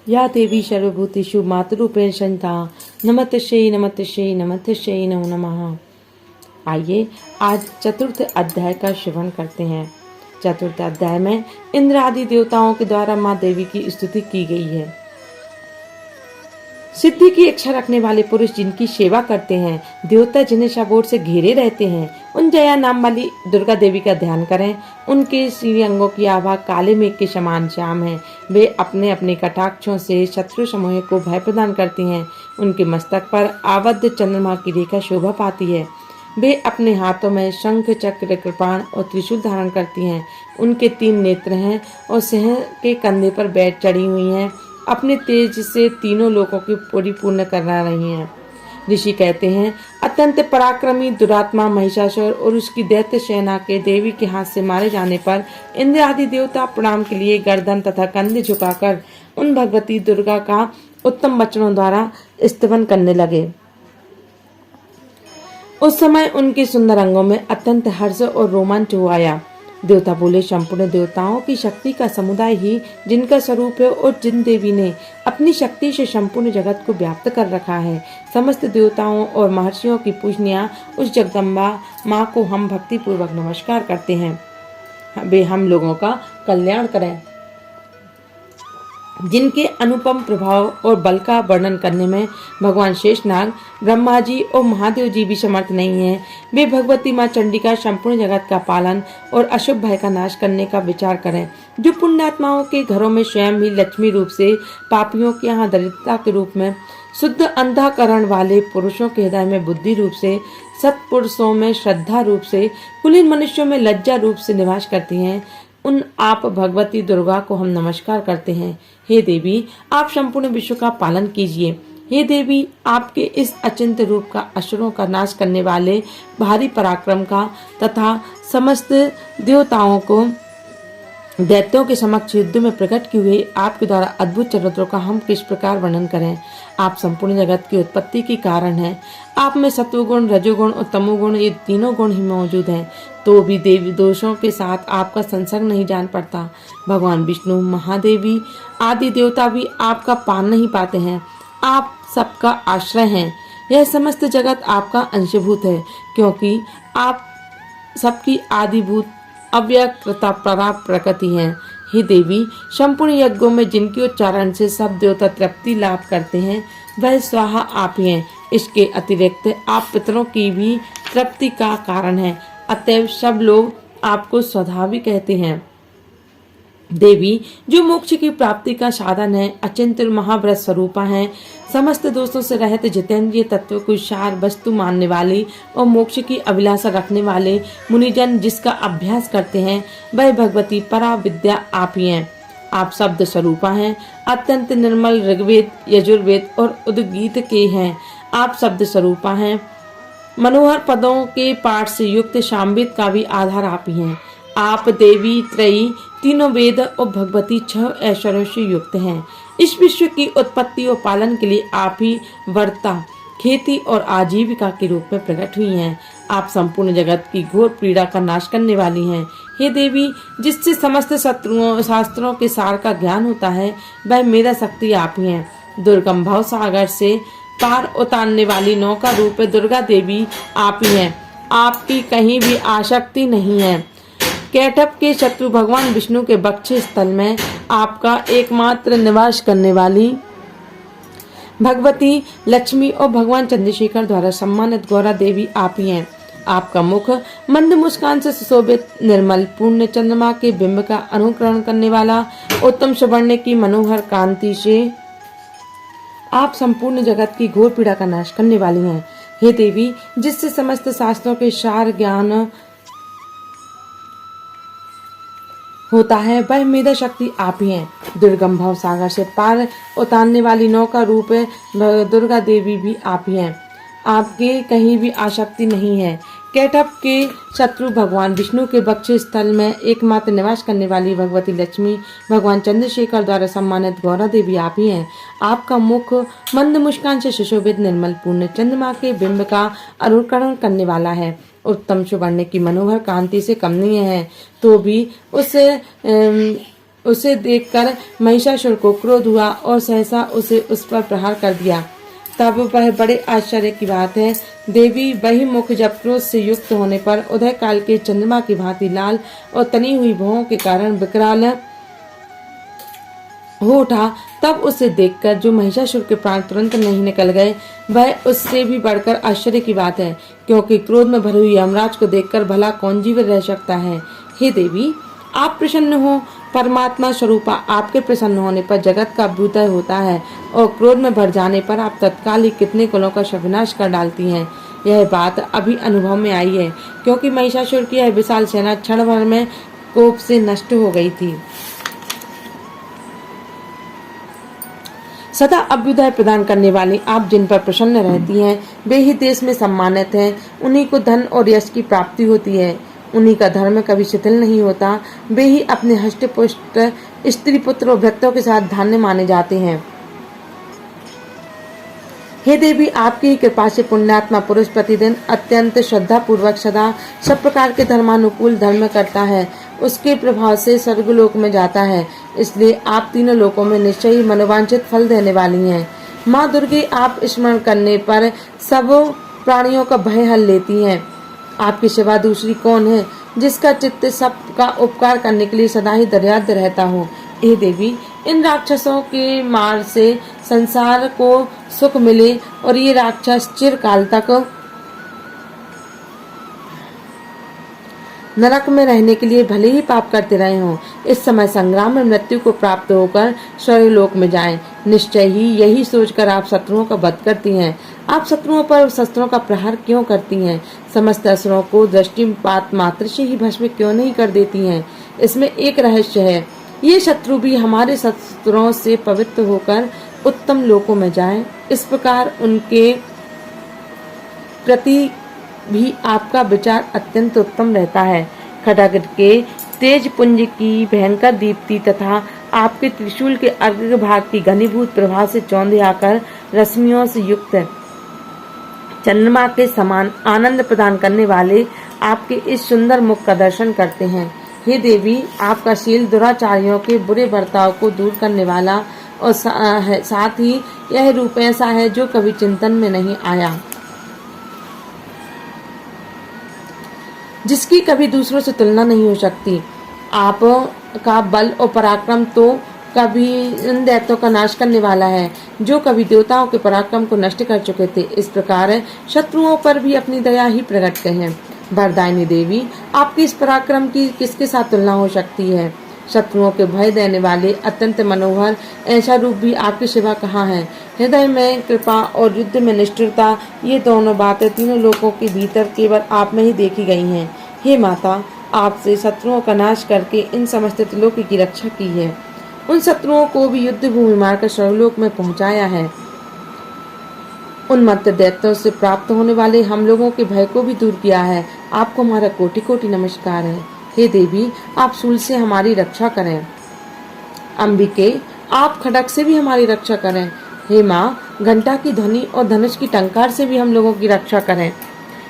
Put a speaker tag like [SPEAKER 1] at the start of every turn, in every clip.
[SPEAKER 1] या देवी सर्वभूतेषु मातृरूपेण संस्थिता नमस्तस्यै नमो नमः। आइए आज चतुर्थ अध्याय का श्रवण करते हैं। चतुर्थ अध्याय में इंद्र आदि देवताओं के द्वारा माँ देवी की स्तुति की गई है। सिद्धि की इच्छा रखने वाले पुरुष जिनकी सेवा करते हैं, देवता जिन्हें सबोर से घेरे रहते हैं, उन जया नाम वाली दुर्गा देवी का ध्यान करें। उनके श्रीअंगों की आभा काले मेघ के समान श्याम है। वे अपने अपने कटाक्षों से शत्रु समूह को भय प्रदान करती हैं। उनके मस्तक पर आबद्ध चंद्रमा की रेखा शोभा पाती है। वे अपने हाथों में शंख, चक्र, कृपाण और त्रिशूल धारण करती हैं। उनके 3 नेत्र हैं और सिंह के कंधे पर बैठ चढ़ी हुई हैं। अपने तेज से तीनों लोकों की परिपूर्ण करा रही हैं। ऋषि कहते हैं, अत्यंत पराक्रमी दुरात्मा महिषासुर और उसकी दैत्य सेना के देवी के हाथ से मारे जाने पर इंद्र आदि देवता प्रणाम के लिए गर्दन तथा कंधे झुकाकर उन भगवती दुर्गा का उत्तम वचनों द्वारा स्तवन करने लगे। उस समय उनके सुंदर अंगों में अत्यंत हर्ष और रोमांच हो आया। देवता बोले, संपूर्ण देवताओं की शक्ति का समुदाय ही जिनका स्वरूप है और जिन देवी ने अपनी शक्ति से संपूर्ण जगत को व्याप्त कर रखा है, समस्त देवताओं और महर्षियों की पूजनीय उस जगदम्बा माँ को हम भक्ति पूर्वक नमस्कार करते हैं। वे हम लोगों का कल्याण करें। जिनके अनुपम प्रभाव और बल का वर्णन करने में भगवान शेषनाग, ब्रह्मा जी और महादेव जी भी समर्थ नहीं हैं। वे भगवती माँ चंडिका संपूर्ण जगत का पालन और अशुभ भय का नाश करने का विचार करें। जो पुण्यात्माओं के घरों में स्वयं ही लक्ष्मी रूप से, पापियों के यहाँ दरिद्रता के रूप में, शुद्ध अंतःकरण वाले पुरुषों के हृदय में बुद्धि रूप से, सत्पुरुषों में श्रद्धा रूप से, कुलीन मनुष्यों में लज्जा रूप से निवास करती हैं, उन आप भगवती दुर्गा को हम नमस्कार करते हैं। हे देवी, आप संपूर्ण विश्व का पालन कीजिए। हे देवी, आपके इस अचिंत्य रूप का, असुरों का नाश करने वाले भारी पराक्रम का तथा समस्त देवताओं को दैत्यों के समक्ष युद्ध में प्रकट किए हुए आपके द्वारा अद्भुत चरित्रों का हम किस प्रकार वर्णन करें। आप संपूर्ण जगत की उत्पत्ति के कारण हैं। आप में सत्वगुण, रजोगुण और तमोगुण, ये तीनों गुण ही मौजूद हैं, तो भी देवी दोषों के साथ आपका संसर्ग नहीं जान पड़ता। भगवान विष्णु, महादेवी आदि देवता भी आपका पान नहीं पाते हैं। आप सबका आश्रय हैं। यह समस्त जगत आपका अंशभूत है, क्योंकि आप सबकी आदिभूत अव्यकृता परा प्रकृति है। हे देवी, संपूर्ण यज्ञों में जिनके उच्चारण से सब देवता तृप्ति लाभ करते हैं, वह स्वाहा आप ही हैं। इसके अतिरिक्त आप पितरों की भी तृप्ति का कारण हैं। अतएव सब लोग आपको स्वधा भी कहते हैं। देवी, जो मोक्ष की प्राप्ति का साधन है, अचिंत्य महाव्रत स्वरूपा है, समस्त दोषों से रहित जितेंद्रिय तत्व को सार वस्तु मानने वाली और मोक्ष की अभिलाषा रखने वाले मुनिजन जिसका अभ्यास करते हैं, वह भगवती परा विद्या आप ही हैं। आप शब्द स्वरूपा हैं, अत्यंत निर्मल ऋग्वेद, यजुर्वेद और उद्गीत के हैं। आप शब्द स्वरूपा हैं, मनोहर पदों के पाठ से युक्त सामवेद का भी आधार आप ही हैं। आप देवी त्रयी, तीनों वेद और भगवती 6 ऐश्वर्यों से युक्त हैं। इस विश्व की उत्पत्ति और पालन के लिए आप ही वर्ता, खेती और आजीविका के रूप में प्रकट हुई हैं। आप संपूर्ण जगत की घोर पीड़ा का नाश करने वाली हैं। हे देवी, जिससे समस्त शत्रुओं शास्त्रों के सार का ज्ञान होता है, वह मेरा शक्ति आप ही हैं। दुर्गम भव सागर से पार उतारने वाली नौका रूप दुर्गा देवी आप ही हैं। आपकी कहीं भी आसक्ति नहीं है। कैटभ के शत्रु भगवान विष्णु के वक्ष स्थल में आपका एकमात्र निवास करने वाली भगवती लक्ष्मी और भगवान चंद्रशेखर द्वारा सम्मानित गौरा देवी आप ही हैं। आपका मुख मंद मुस्कान से सुशोभित, निर्मल पूर्ण चंद्रमा के बिंब का अनुकरण करने वाला, उत्तम सुवर्ण की मनोहर कांति से आप संपूर्ण जगत की घोर पीड़ा का नाश करने वाली हैं। हे देवी, जिससे समस्त शास्त्रों के सार ज्ञान होता है, वह मेधा शक्ति आप ही हैं। दुर्गम भव सागर से पार उतारने वाली नौका रूप दुर्गा देवी भी आप ही हैं। आपके कहीं भी आसक्ति नहीं है। कैटभ के शत्रु भगवान विष्णु के वक्ष स्थल में एकमात्र निवास करने वाली भगवती लक्ष्मी भगवान चंद्रशेखर द्वारा सम्मानित गौरा देवी आप ही हैं। आपका मुख मंद मुस्कान से सुशोभित, निर्मल पूर्ण चंद्रमा के बिंब का अनुकरण करने वाला है। उत्तम सुवर्ण की मनोहर कांति से कमनीय है, तो भी उस उसे देखकर महिषासुर को क्रोध हुआ और सहसा उसे उस पर प्रहार कर दिया। तब वह बड़े आश्चर्य की बात है, देवी वही मुख जब क्रोध से युक्त होने पर उदय काल के चंद्रमा की भांति लाल और तनी हुई भौहों के कारण विकराल हो उठा, तब उसे देखकर जो महिषासुर के प्राण तुरंत नहीं निकल गए, वह उससे भी बढ़कर आश्चर्य की बात है, क्योंकि क्रोध में भरी हुई यमराज को देखकर भला कौन जीवित रह सकता है। हे देवी, आप प्रसन्न हो। परमात्मा स्वरूपा आपके प्रसन्न होने पर जगत का अभ्युदय होता है और क्रोध में भर जाने पर आप तत्काल ही कितने कुलों का विनाश कर डालती हैं। यह बात अभी अनुभव में आई है, क्योंकि महिषासुर की यह विशाल सेना क्षण भर में कोप से नष्ट हो गई थी। सदा अभ्युदय प्रदान करने वाली आप जिन पर प्रसन्न रहती हैं, वे ही देश में सम्मानित हैं। उन्हीं को धन और यश की प्राप्ति होती है। उन्हीं का धर्म कभी शिथिल नहीं होता। वे ही अपने हष्ट पुष्ट स्त्री पुत्र और भक्तों के साथ धान्य माने जाते हैं। हे देवी, आपकी ही कृपा से पुण्यात्मा पुरुष प्रतिदिन अत्यंत श्रद्धा पूर्वक सदा सब प्रकार के धर्मानुकूल धर्म करता है। उसके प्रभाव से स्वर्गलोक में जाता है। इसलिए आप तीनों लोकों में निश्चय ही मनोवांछित फल देने वाली हैं। माँ दुर्गे, आप स्मरण करने पर सब प्राणियों का भय हल लेती हैं। आपके सिवा दूसरी कौन है जिसका चित्त सबका उपकार करने के लिए सदा ही दर्याद रहता हो। हे देवी, इन राक्षसों के मार से संसार को सुख मिले और ये राक्षस चिरकाल तक नरक में रहने के लिए भले ही पाप करते रहे हों, इस समय संग्राम में मृत्यु को प्राप्त होकर स्वर्गलोक में जाएं। निश्चय ही यही सोचकर आप शत्रुओं का वध करती हैं। आप शत्रुओं पर शस्त्रों का प्रहार क्यों करती हैं? समस्त असुरों को दृष्टिपात मात्र से ही भस्म क्यों नहीं कर देती हैं? इसमें एक रहस्य है। ये शत्रु भी हमारे शस्त्रों से पवित्र होकर उत्तम लोकों में जाएं। इस प्रकार उनके प्रति भी आपका विचार अत्यंत उत्तम रहता है। खड्ग के तेज पुंज की भयंकर दीप्ति तथा आपके त्रिशूल के अर्घ भाग की घनीभूत प्रभा से चौंधे आकर रश्मियों से युक्त चंद्रमा के समान आनंद प्रदान करने वाले आपके इस सुंदर मुख का दर्शन करते हैं। हे देवी, आपका शील दुराचारियों के बुरे बर्ताव को दूर करने वाला और साथ ही यह रूप ऐसा है जो कभी चिंतन में नहीं आया, जिसकी कभी दूसरों से तुलना नहीं हो सकती। आप का बल और पराक्रम तो कभी इन दैत्यों का नाश करने वाला है, जो कभी देवताओं के पराक्रम को नष्ट कर चुके थे। इस प्रकार शत्रुओं पर भी अपनी दया ही प्रकट करें। वरदायिनी देवी, आपकी इस पराक्रम की किसके साथ तुलना हो सकती है? शत्रुओं के भय देने वाले अत्यंत मनोहर ऐसा रूप भी आपके सिवा कहाँ है? हृदय में कृपा और युद्ध में निष्ठुरता, ये दोनों बातें तीनों लोकों के भीतर केवल आप में ही देखी गई हैं। हे माता, आपसे शत्रुओं का नाश करके इन समस्त त्रिलोकी की रक्षा की है। उन शत्रुओं को भी युद्ध भूमि मारकर स्वर्गलोक में पहुंचाया है। उन्मत्त दैत्यों से प्राप्त होने वाले हम लोगों के भय को भी दूर किया है। आपको हमारा कोटि कोटि नमस्कार है। हे देवी, आप शूल से हमारी रक्षा करें। अंबिके, आप खड्ग से भी हमारी रक्षा करें। हे माँ, घंटा की ध्वनि और धनुष की टंकार से भी हम लोगों की रक्षा करें।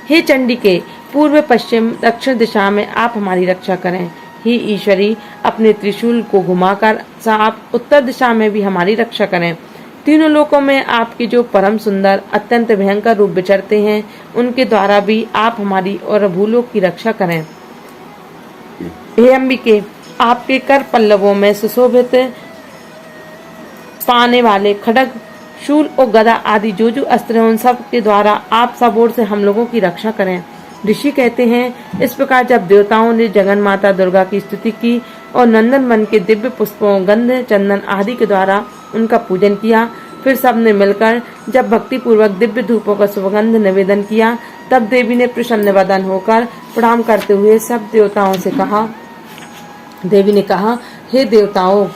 [SPEAKER 1] हे चंडिके, पूर्व पश्चिम दक्षिण दिशा में आप हमारी रक्षा करें। हे ईश्वरी, अपने त्रिशूल को घुमाकर आप उत्तर दिशा में भी हमारी रक्षा करें। तीनों लोकों में आपके जो परम सुंदर अत्यंत भयंकर रूप विचरते हैं, उनके द्वारा भी आप हमारी और भूलोक की रक्षा करें। हे अंबिके, आपके कर पल्लवों में सुशोभित पाने वाले खड्ग, शूल और गदा आदि जो जो अस्त्र हैं, उन सब के द्वारा आप सब ओर से हम लोगों की रक्षा करें। ऋषि कहते हैं, इस प्रकार जब देवताओं ने जगन माता दुर्गा की स्तुति की और नंदन वन के दिव्य पुष्पों, गंध, चंदन आदि के द्वारा उनका पूजन किया, फिर सबने मिलकर जब भक्ति पूर्वक दिव्य धूपों का सुगंध निवेदन किया, तब देवी ने प्रसन्न वदन होकर प्रणाम करते हुए सब देवताओं से कहा। देवी ने कहा, हे देवताओं,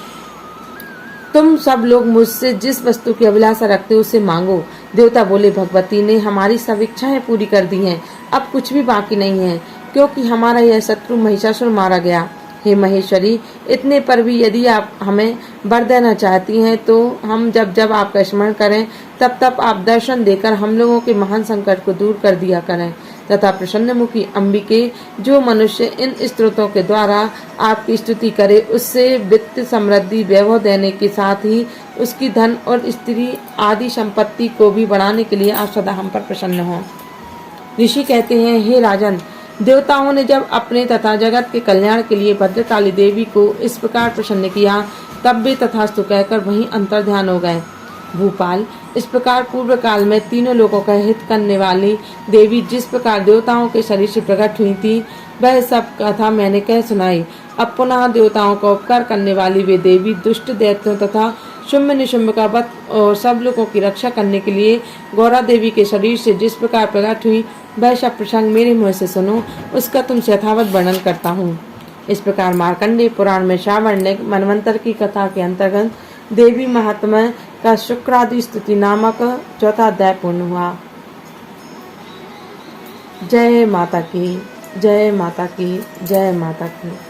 [SPEAKER 1] तुम सब लोग मुझसे जिस वस्तु की अभिलाषा रखते हो उसे मांगो। देवता बोले, भगवती ने हमारी सब इच्छाएं पूरी कर दी हैं, अब कुछ भी बाकी नहीं है, क्योंकि हमारा यह शत्रु महिषासुर मारा गया। हे महेश्वरी, इतने पर भी यदि आप हमें वर देना चाहती हैं तो हम जब जब आपका स्मरण करें तब तब आप दर्शन देकर हम लोगों के महान संकट को दूर कर दिया करें। तथा प्रसन्नमुखी अंबिके, जो मनुष्य इन स्तोत्रों के द्वारा आपकी स्तुति करे उससे वित्त समृद्धि वैभव देने के साथ ही उसकी धन और स्त्री आदि संपत्ति को भी बढ़ाने के लिए आप सदा हम पर प्रसन्न हो। ऋषि कहते हैं, हे राजन, देवताओं ने जब अपने तथा जगत के कल्याण के लिए भद्रकाली देवी को इस प्रकार प्रसन्न किया तब वे तथास्तु कहकर वहीं अंतर्ध्यान हो गए। भूपाल, इस प्रकार पूर्व काल में तीनों लोगों का हित करने वाली देवी जिस प्रकार देवताओं के शरीर से प्रकट हुई थी वह सब कथा मैंने कह सुनाई। अब पुनः देवताओं का उपकार करने वाली वे देवी दुष्ट दैत्यों तथा शुम्भ निशुम्भ का वध और सब लोगों की रक्षा करने के लिए गौरा देवी के शरीर से जिस प्रकार प्रकट हुई वह सब प्रसंग मेरे मुँह से सुनो, उसका तुमसे यथावत वर्णन करता हूँ। इस प्रकार मार्कंडेय पुराण में श्रावणिक मनवंतर की कथा के अंतर्गत देवी महात्म्य का शुक्रादि स्तुति नामक चौथा अध्याय पूर्ण हुआ। जय माता की, जय माता की, जय माता की।